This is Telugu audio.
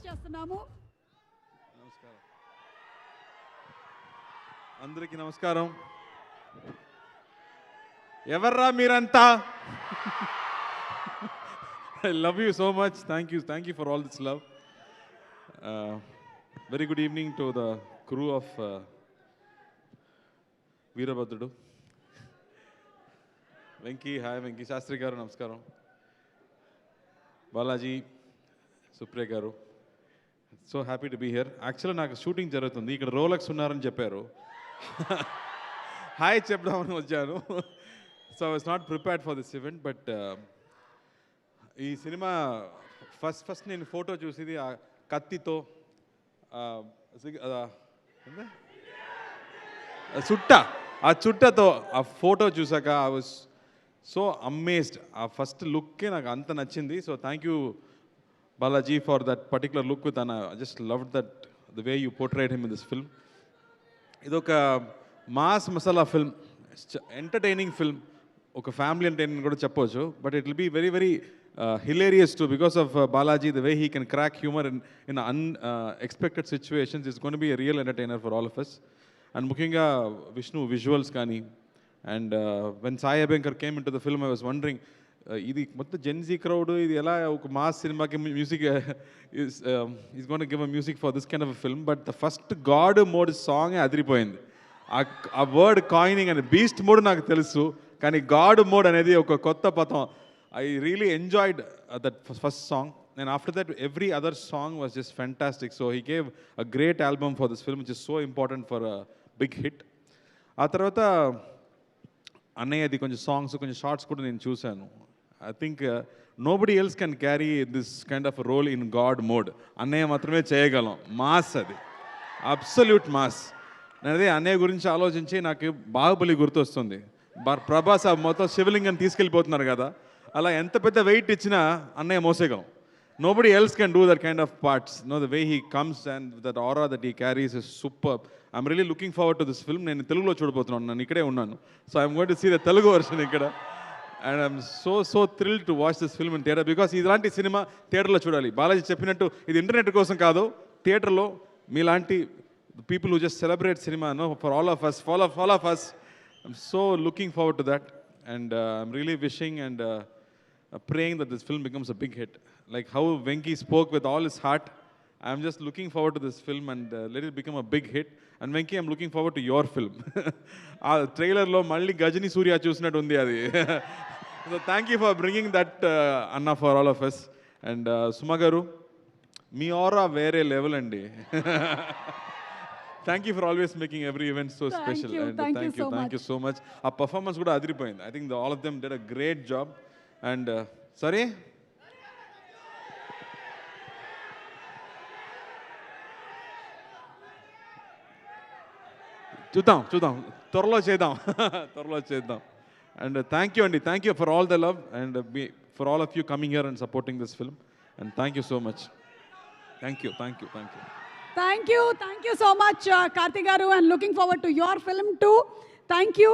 చేస్తున్నాము. నమస్కారం అందరికీ నమస్కారం. ఎవర్రా మీరంతా? I love you so much. Thank you for all this love. Very good evening to the crew of Veerabhadrudu. Venki, hi Venki, Shastri garu, namaskaram. Balaji, Supriya garu. So happy to be here. Actually, నాకు షూటింగ్ జరుగుతుంది. ఇక్కడ రోలెక్స్ ఉన్నారని చెప్పారు. హాయ్ చెప్దామని వచ్చాను. So I was not prepared for this event. But ఈ సినిమా ఫస్ట్ నేను ఫోటో చూసేది ఆ కత్తితో చుట్టతో ఆ ఫోటో చూసాక ఐ వాస్ సో అమేజ్డ్. ఆ ఫస్ట్ లుక్కే నాకు అంత నచ్చింది. So thank you Balaji for that particular look with Anna. I just loved that, the way you portrayed him in this film. Idoka mass masala film, entertaining film, oka family entertainment kuda cheppochu, but it will be very very hilarious too because of Balaji, the way he can crack humor in unexpected situations. Is going to be a real entertainer for all of us. And mukhinga Vishnu visuals kani, and when Sai Abhiyankar came into the film, I was wondering, ఇది మొత్తం జెన్జీ క్రౌడ్, ఇది ఎలా ఒక మాస్ సినిమాకి music is gone to give a music for this kind of film. But the first god mode song అదిరిపోయింది. ఆ వర్డ్ కాయినింగ్ అని బీస్ట్ మోడ్ నాకు తెలుసు, కానీ గాడ్ మోడ్ అనేది ఒక కొత్త పదం. I really enjoyed that first song. And after that every other song was just fantastic. So he gave a great album for this film which is so important for a big hit. ఆ తర్వాత అన్నయ్యది కొంచెం సాంగ్స్, కొంచెం షార్ట్స్ కూడా నేను చూశాను. I think nobody else can carry this kind of a role in God mode. అన్నయ్య మాత్రమే చేయగలం. మాస్, అది అబ్సల్యూట్ మాస్. నేను అదే అన్నయ్య గురించి ఆలోచించి నాకు బాహుబలి గుర్తొస్తుంది. ప్రభాస్ మొత్తం శివలింగం తీసుకెళ్ళిపోతున్నారు కదా, అలా ఎంత పెద్ద వెయిట్ ఇచ్చినా అన్నయ్య మోసేయగలం. Nobody else can do that kind of parts. The way he comes and that aura that he carries is superb. I'm really looking forward to this film. నేను తెలుగులో చూడబోతున్నాను, నేను ఇక్కడే ఉన్నాను. So I'm going to see the Telugu version ఇక్కడ. And I'm so thrilled to watch this film in theatre because ఇలాంటి సినిమా థియేటర్లో చూడాలి. బాలాజీ చెప్పినట్టు ఇది ఇంటర్నెట్ కోసం కాదు, థియేటర్లో మీలాంటి people who just celebrate cinema, for all of us. I'm so looking forward to that, and I'm really wishing and praying that this film becomes a big hit. Like how Venki spoke with all his heart, I'm just looking forward to this film and let it become a big hit. And Venki, I'm looking forward to your film. ఆ ట్రైలర్లో మళ్ళీ గజని సూర్య చూసినట్టు ఉంది అది. So thank you for bringing that Anna for all of us. And Suma garu, me aura వేరే లెవెల్ అండి. Thank you for always making every event so special. Thank you so much. ఆ పర్ఫార్మెన్స్ కూడా అదిరిపోయింది. I think all of them did a great job. And sorry, చూద్దాం త్వరలో చేద్దాం. And thank you for all the love and for all of you coming here and supporting this film. And thank you so much. Thank you so much Karthi garu, and looking forward to your film too. Thank you.